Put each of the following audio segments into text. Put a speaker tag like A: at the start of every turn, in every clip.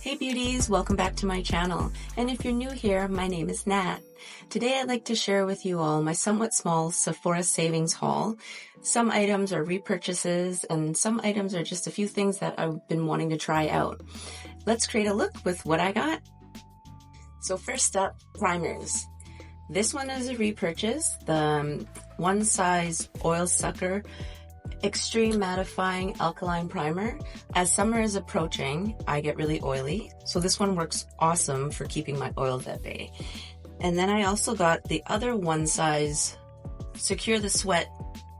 A: Hey beauties, welcome back to my channel. And if you're new here, my name is Nat. Today I'd like to share with you all my somewhat small Sephora Savings haul. Some items are repurchases and some items are just a few things that I've been wanting to try out. Let's create a look with what I got. So first up, primers. This one is a repurchase, the One Size Oil Sucker Extreme Mattifying Alkaline Primer. As summer is approaching, I get really oily, so this one works awesome for keeping my oils at bay. And then I also got the other One Size Secure the Sweat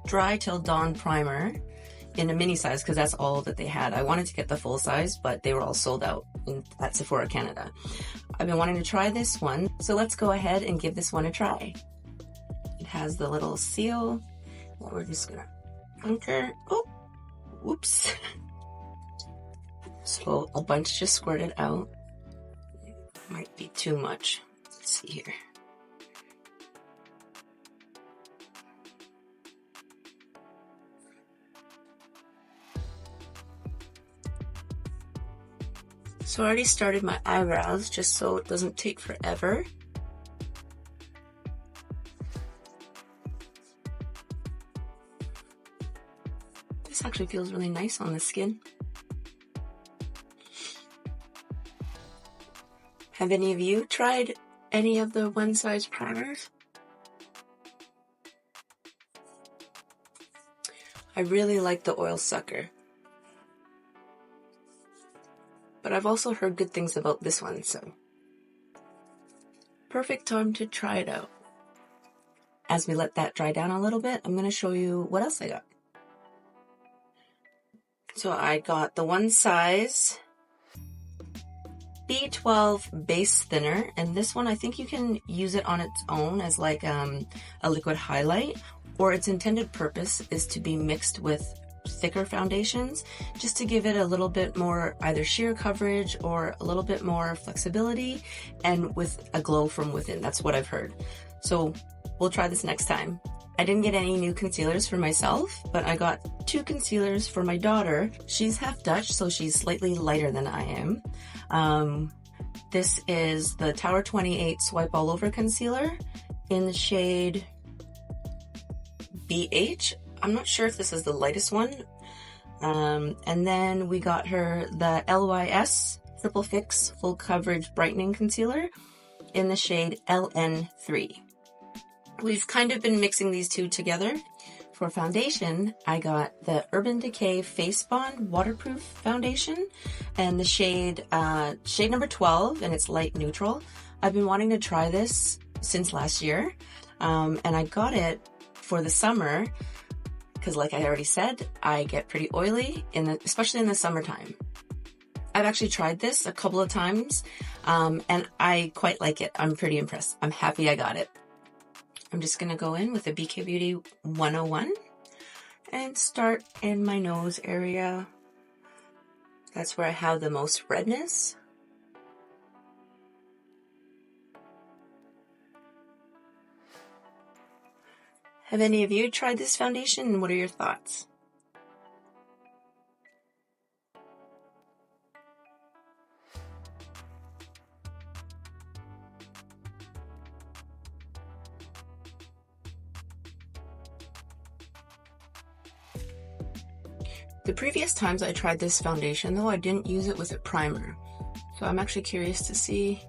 A: Dry Till Dawn Primer in a mini size because that's all that they had. I wanted to get the full size, but they were all sold out at Sephora Canada. I've been wanting to try this one, so let's go ahead and give this one a try. It has the little seal that we're just gonna anchor. Oh, whoops. So a bunch just squirted out. Might be too much. Let's see here. So I already started my eyebrows just so it doesn't take forever. This actually feels really nice on the skin. Have any of you tried any of the One Size primers? I really like the Oil Sucker, but I've also heard good things about this one, so perfect time to try it out. As we let that dry down a little bit, I'm going to show you what else I got. So I got the One Size B12 Base Thinner, and this one I think you can use it on its own as like a liquid highlight, or its intended purpose is to be mixed with thicker foundations just to give it a little bit more either sheer coverage or a little bit more flexibility and with a glow from within. That's what I've heard. So we'll try this next time. I didn't get any new concealers for myself, but I got 2 concealers for my daughter. She's half Dutch, so she's slightly lighter than I am. This is the Tower 28 Swipe All Over Concealer in the shade BH. I'm not sure if this is the lightest one. And then we got her the LYS Triple Fix Full Coverage Brightening Concealer in the shade LN3. We've kind of been mixing these two together. For foundation, I got the Urban Decay Face Bond Waterproof Foundation and the shade number 12, and it's light neutral. I've been wanting to try this since last year, and I got it for the summer because, like I already said, I get pretty oily, especially in the summertime. I've actually tried this a couple of times, and I quite like it. I'm pretty impressed. I'm happy I got it. I'm just going to go in with a BK Beauty 101 and start in my nose area. That's where I have the most redness. Have any of you tried this foundation, and what are your thoughts? The previous times I tried this foundation, though, I didn't use it with a primer. So I'm actually curious to see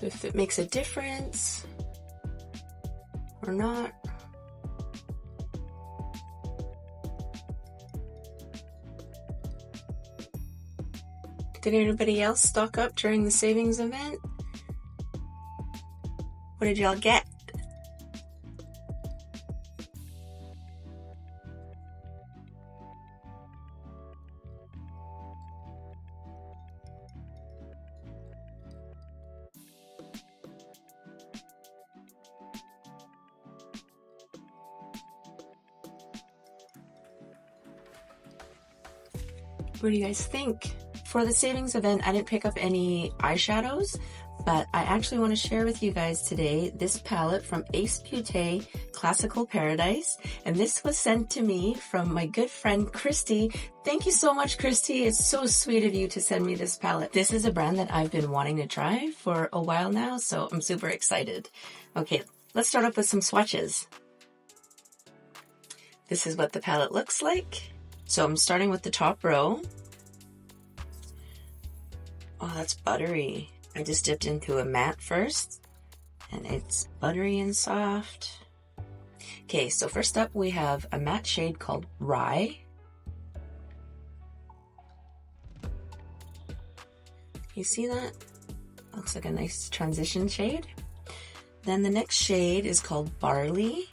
A: if it makes a difference or not. Did anybody else stock up during the savings event? What did y'all get? What do you guys think? For the savings event, I didn't pick up any eyeshadows, but I actually want to share with you guys today this palette from Ace Beaute Classical Paradise, and this was sent to me from my good friend Kristie. Thank you so much, Kristie. It's so sweet of you to send me this palette. This is a brand that I've been wanting to try for a while now, so I'm super excited. Okay, let's start off with some swatches. This is what the palette looks like. So I'm starting with the top row. Oh, that's buttery. I just dipped into a matte first, and it's buttery and soft. Okay, so first up we have a matte shade called Rye. You see that? Looks like a nice transition shade. Then the next shade is called Barley.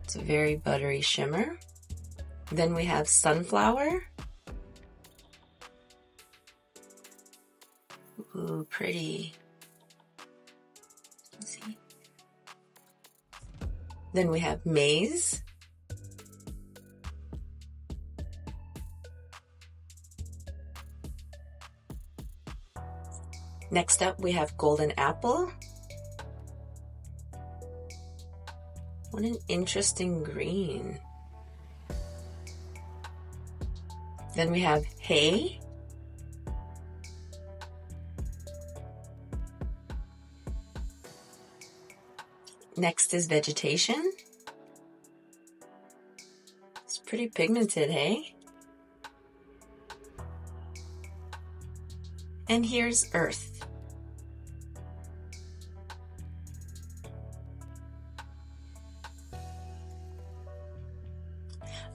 A: It's a very buttery shimmer. Then we have Sunflower. Ooh, pretty. Let's see. Then we have Maize. Next up we have Golden Apple. What an interesting green. Then we have Hay. Next is Vegetation. It's pretty pigmented, hey? And here's Earth.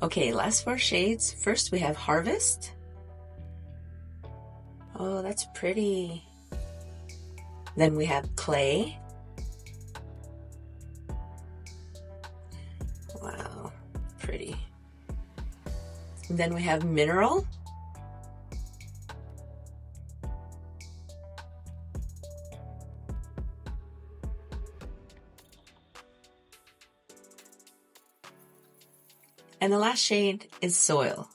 A: Okay, last 4 shades. First we have Harvest. Oh, that's pretty. Then we have Clay. Wow, pretty. And then we have Mineral. And the last shade is Soil.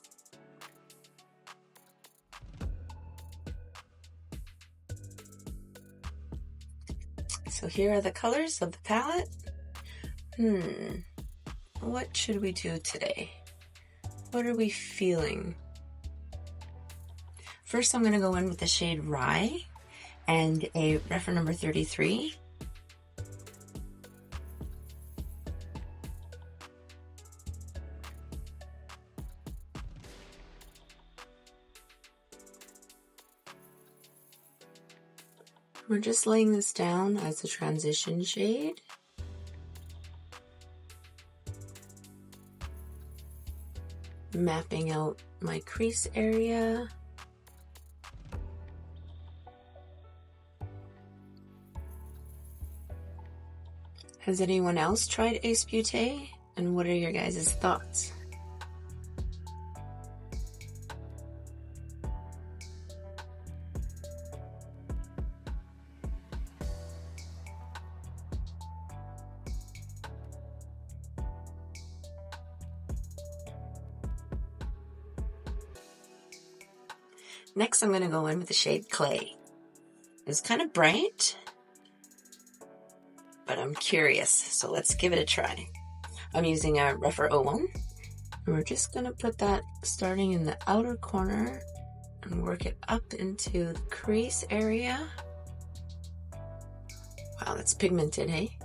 A: So here are the colors of the palette. What should we do today? What are we feeling? First, I'm going to go in with the shade Rye and a reference number 33. We're just laying this down as a transition shade. Mapping out my crease area. Has anyone else tried Ace Beaute? And what are your guys' thoughts? Next, I'm going to go in with the shade Clay. It's kind of bright, but I'm curious, so let's give it a try. I'm using a Refer 01, and we're just going to put that starting in the outer corner and work it up into the crease area. Wow, that's pigmented, hey?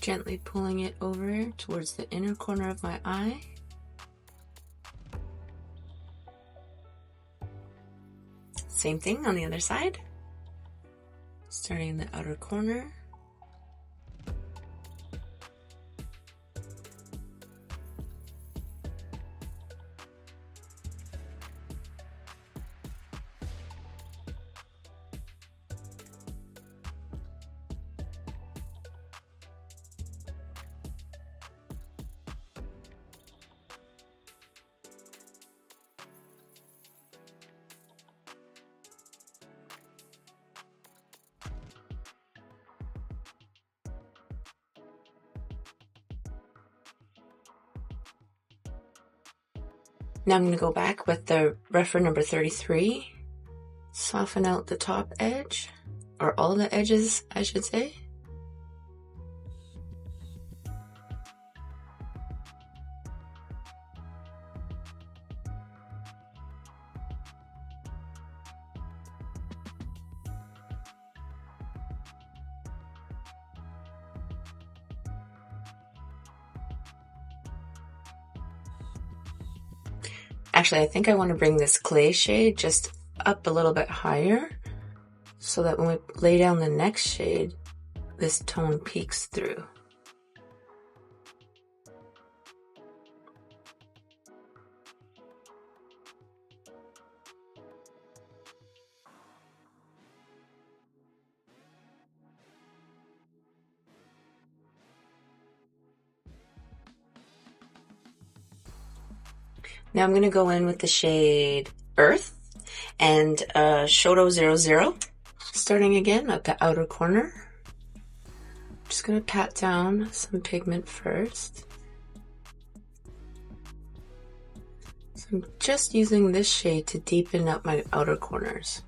A: Gently pulling it over towards the inner corner of my eye. Same thing on the other side. Starting in the outer corner. Now I'm going to go back with the Rephr number 33, soften out the top edge, or all the edges, I should say. Actually, I think I want to bring this clay shade just up a little bit higher so that when we lay down the next shade, this tone peeks through. Now I'm going to go in with the shade Earth and Shoto 00, starting again at the outer corner. I'm just going to pat down some pigment first. So I'm just using this shade to deepen up my outer corners,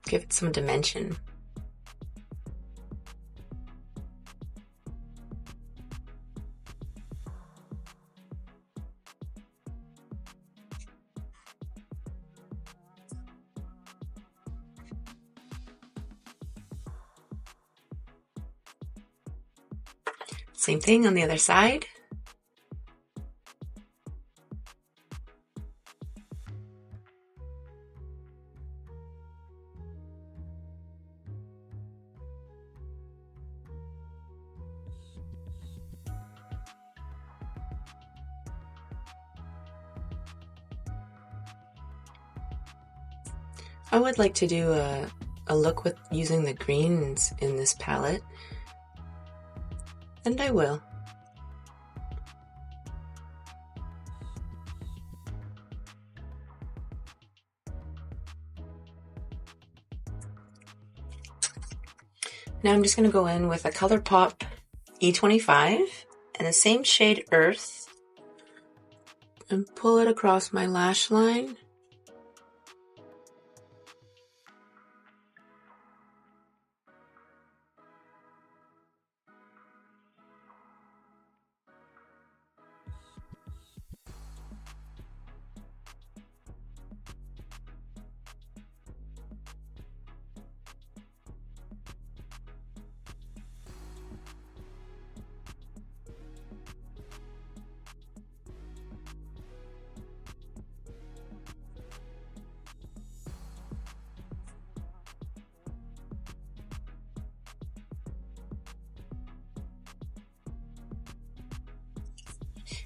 A: give it some dimension. Same thing on the other side. I would like to do a look with using the greens in this palette, and I will. Now I'm just going to go in with a ColourPop E25 and the same shade Earth and pull it across my lash line.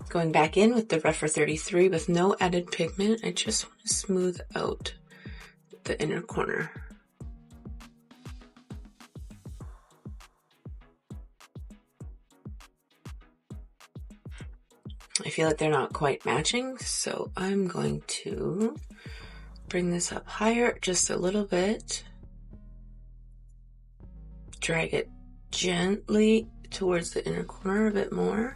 A: Going back in with the Rephr 33 with no added pigment, I just want to smooth out the inner corner. I feel like they're not quite matching, so I'm going to bring this up higher just a little bit. Drag it gently towards the inner corner a bit more.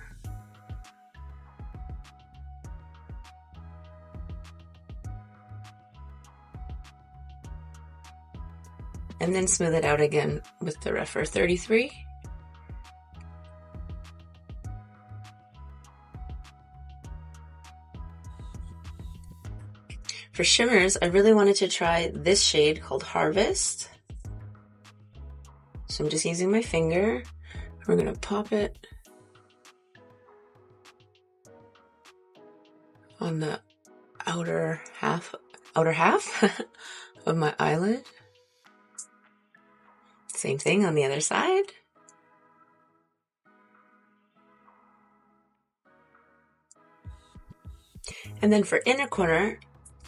A: And then smooth it out again with the Rephr 33. For shimmers, I really wanted to try this shade called Harvest. So I'm just using my finger. We're going to pop it on the outer half of my eyelid. Same thing on the other side. And then for inner corner,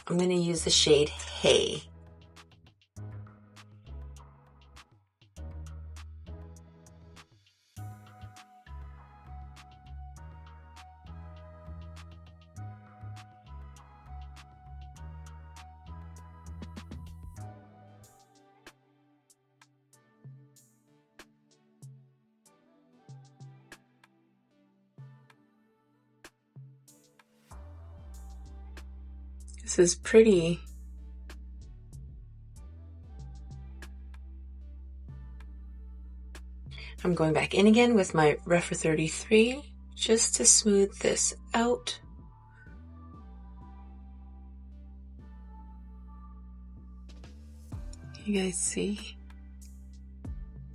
A: I'm going to use the shade Hay. This is pretty. I'm going back in again with my Rephr 33 just to smooth this out. You guys see?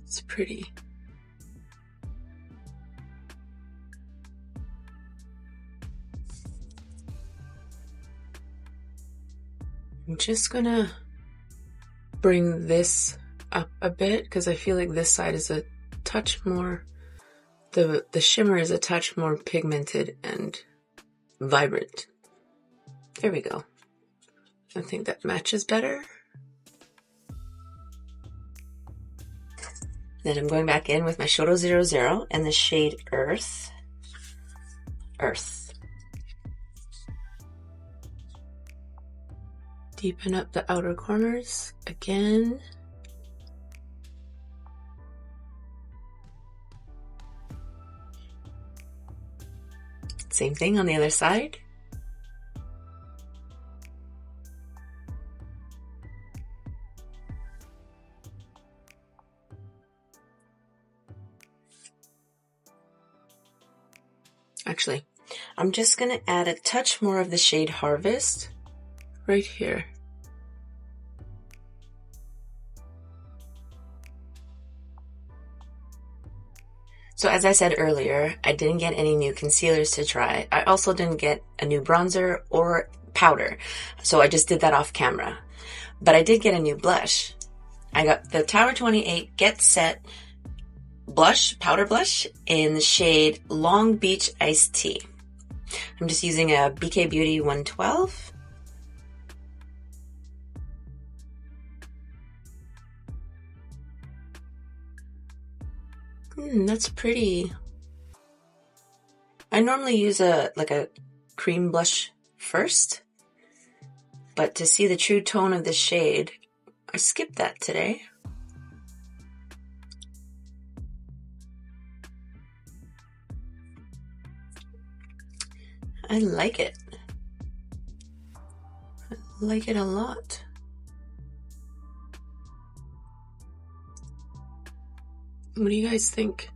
A: It's pretty. I'm just gonna bring this up a bit because I feel like this side is a touch more, the shimmer is a touch more pigmented and vibrant. There we go. I think that matches better. Then I'm going back in with my Shoto 00 and the shade Earth. Deepen up the outer corners again. Same thing on the other side. Actually, I'm just going to add a touch more of the shade Harvest right here. So as I said earlier, I didn't get any new concealers to try. I also didn't get a new bronzer or powder, so I just did that off camera. But I did get a new blush. I got the Tower 28 GetSet blush, powder blush, in the shade Long Beach Iced Tea. I'm just using a BK Beauty 112. That's pretty. I normally use a cream blush first, but to see the true tone of the shade, I skipped that today. I like it. I like it a lot. What do you guys think?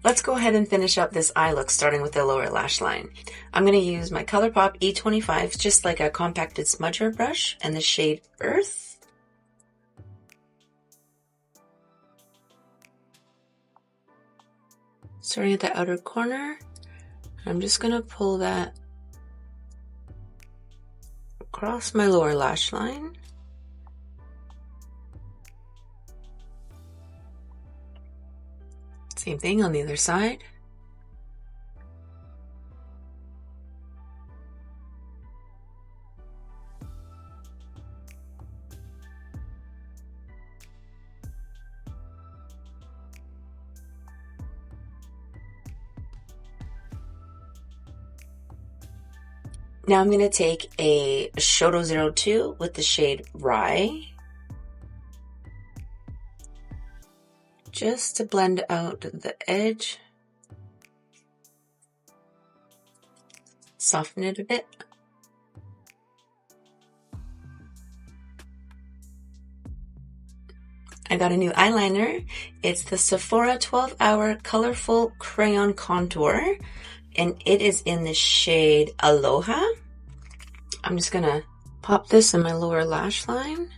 A: Let's go ahead and finish up this eye look, starting with the lower lash line. I'm going to use my ColourPop E25, just like a compacted smudger brush, and the shade Earth. Starting at the outer corner, I'm just going to pull that across my lower lash line. Same thing on the other side. Now I'm going to take a Shoto 02 with the shade Rye, just to blend out the edge, soften it a bit. I got a new eyeliner. It's the Sephora 12-Hour Colorful Crayon Contour, and it is in the shade Aloha. I'm just gonna pop this in my lower lash line.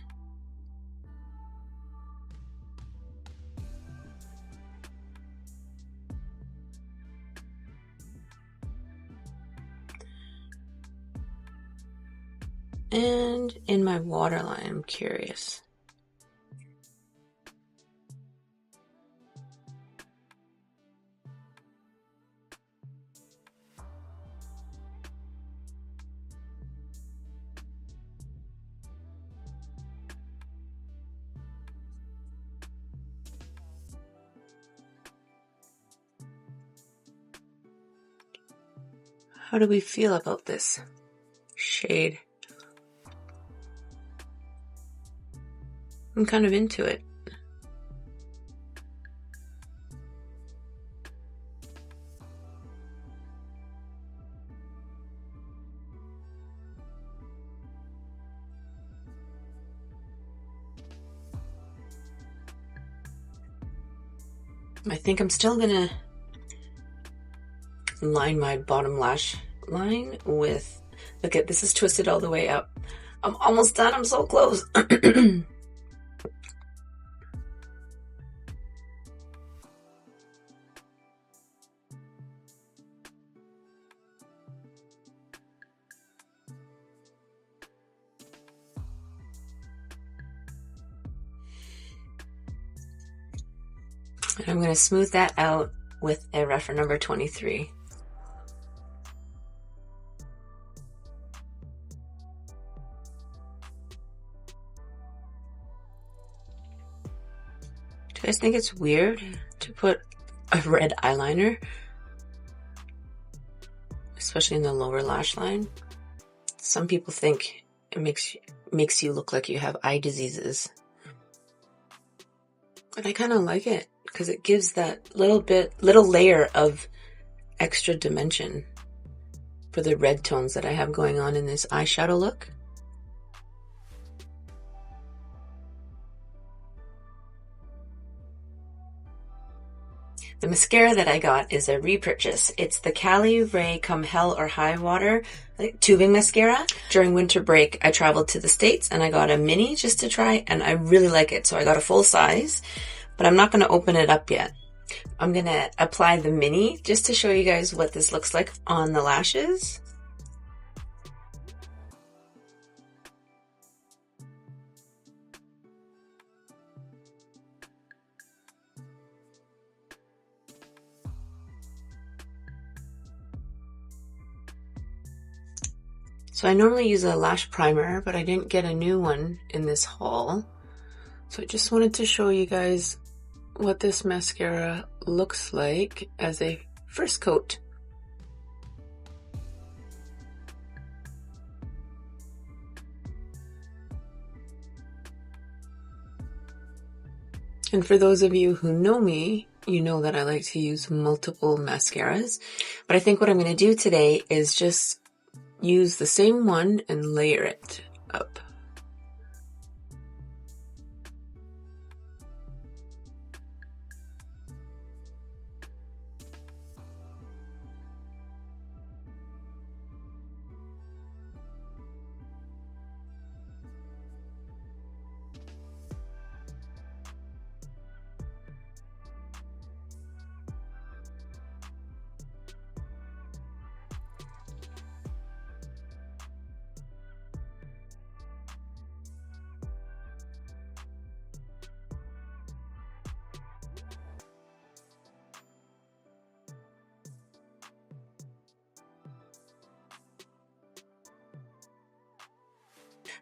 A: And in my waterline, I'm curious. How do we feel about this shade? I'm kind of into it. I think I'm still gonna line my bottom lash line with, look at this, is twisted all the way up. I'm almost done, I'm so close. I'm going to smooth that out with a rougher number 23. Do you guys think it's weird to put a red eyeliner, especially in the lower lash line? Some people think it makes you look like you have eye diseases. But I kind of like it because it gives that little layer of extra dimension for the red tones that I have going on in this eyeshadow look. The mascara that I got is a repurchase. It's the CALIRAY Come Hell or High Water tubing mascara. During winter break, I traveled to the States and I got a mini just to try, and I really like it. So I got a full size, but I'm not going to open it up yet. I'm going to apply the mini just to show you guys what this looks like on the lashes. So I normally use a lash primer, but I didn't get a new one in this haul. So I just wanted to show you guys what this mascara looks like as a first coat. And for those of you who know me, you know that I like to use multiple mascaras. But I think what I'm going to do today is just use the same one and layer it up.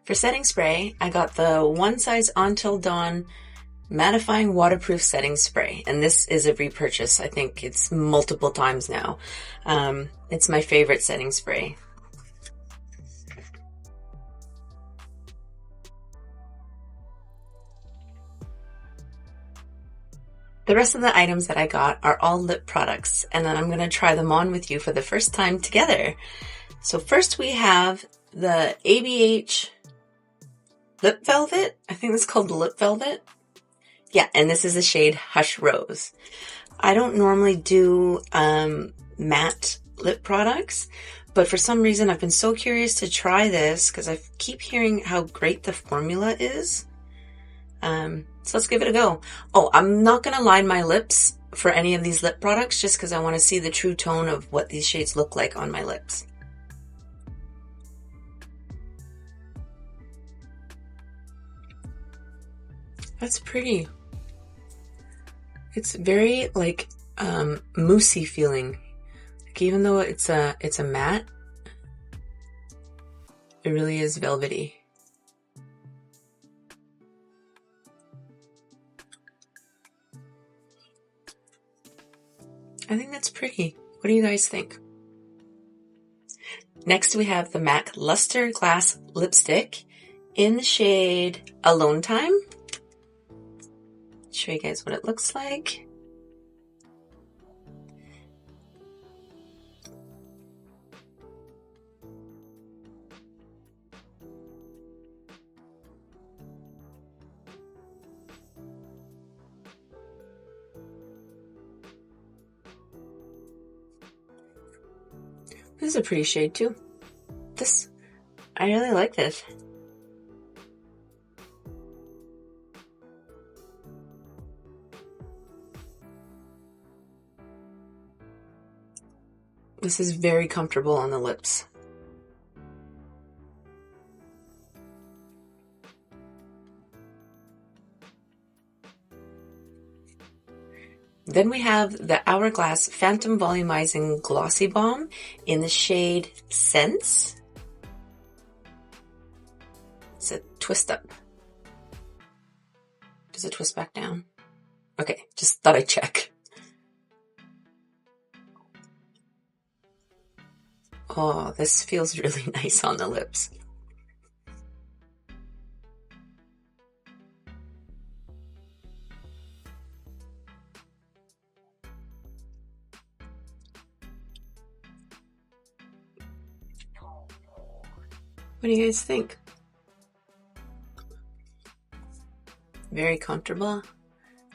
A: For setting spray, I got the One Size Until Dawn Mattifying Waterproof Setting Spray, and this is a repurchase. I think it's multiple times now. It's my favorite setting spray. The rest of the items that I got are all lip products, and then I'm going to try them on with you for the first time together. So first we have the ABH Lip Velvet. I think it's called Lip Velvet. Yeah, and this is the shade Hush Rose. I don't normally do matte lip products, but for some reason I've been so curious to try this because I keep hearing how great the formula is. So let's give it a go. Oh, I'm not going to line my lips for any of these lip products just because I want to see the true tone of what these shades look like on my lips. That's pretty. It's very like moussey feeling. Like even though it's a matte, it really is velvety. I think that's pretty. What do you guys think? Next we have the MAC LustreGlass lipstick in the shade Alone Time. Show you guys what it looks like. This is a pretty shade too. I really like this. This is very comfortable on the lips. Then we have the HOURGLASS Phantom Volumizing Glossy Balm in the shade Sense. It's a twist up. Does it twist back down? Okay, just thought I'd check. Oh, this feels really nice on the lips. What do you guys think? Very comfortable.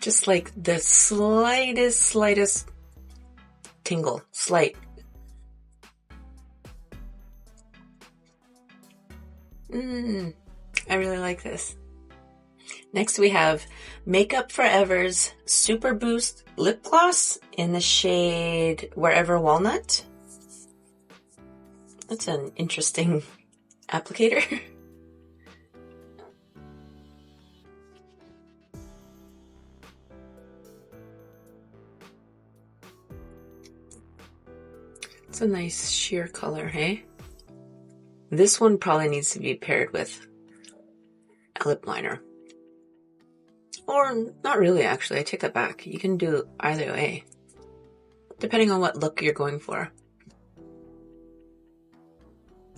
A: Just like the slightest tingle. Slight. I really like this. Next we have Makeup Forever's Super Boost Lip Gloss in the shade Wherever Walnut. That's an interesting applicator. It's a nice sheer color, hey? This one probably needs to be paired with a lip liner. Or not really, actually. I take that back. You can do either way, depending on what look you're going for.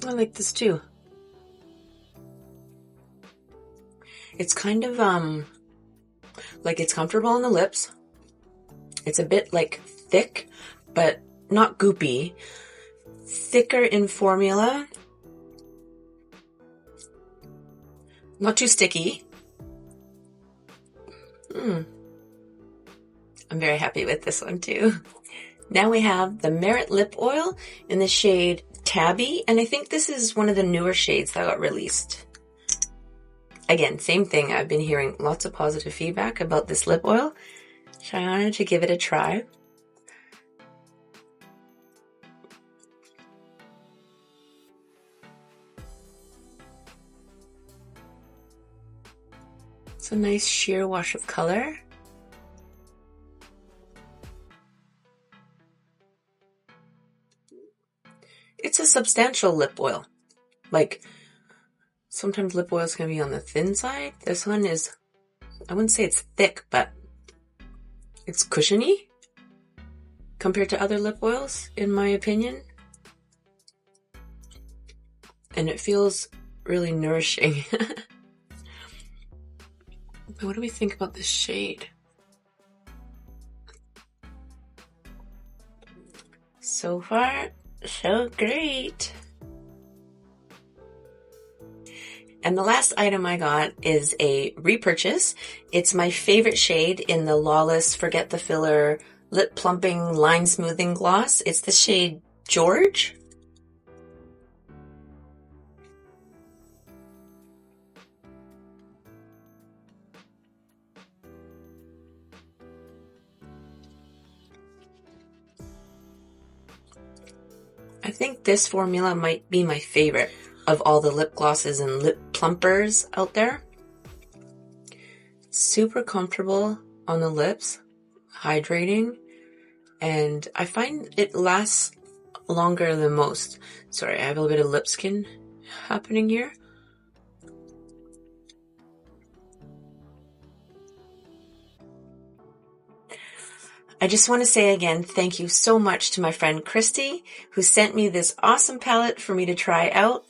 A: I like this too. It's kind of, like it's comfortable on the lips. It's a bit like thick, but not goopy. Thicker in formula. Not too sticky. I'm very happy with this one too. Now we have the Merit Lip Oil in the shade Tabby, and I think this is one of the newer shades that got released. Again, same thing. I've been hearing lots of positive feedback about this lip oil, so I wanted to give it a try. It's a nice sheer wash of color. It's a substantial lip oil. Like, sometimes lip oils can be on the thin side. This one is, I wouldn't say it's thick, but it's cushiony compared to other lip oils, in my opinion. And it feels really nourishing. What do we think about this shade? So far, so great. And the last item I got is a repurchase. It's my favorite shade in the LYS Forget the Filler Lip Plumping Line Smoothing Gloss. It's the shade George. I think this formula might be my favorite of all the lip glosses and lip plumpers out there. Super comfortable on the lips, hydrating, and I find it lasts longer than most. Sorry, I have a little bit of lip skin happening here. I just want to say again, thank you so much to my friend Kristie, who sent me this awesome palette for me to try out.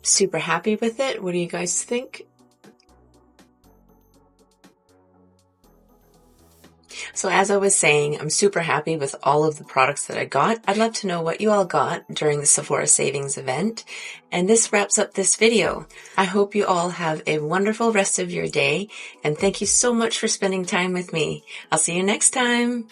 A: Super happy with it. What do you guys think? So as I was saying, I'm super happy with all of the products that I got. I'd love to know what you all got during the Sephora Savings event. And this wraps up this video. I hope you all have a wonderful rest of your day. And thank you so much for spending time with me. I'll see you next time.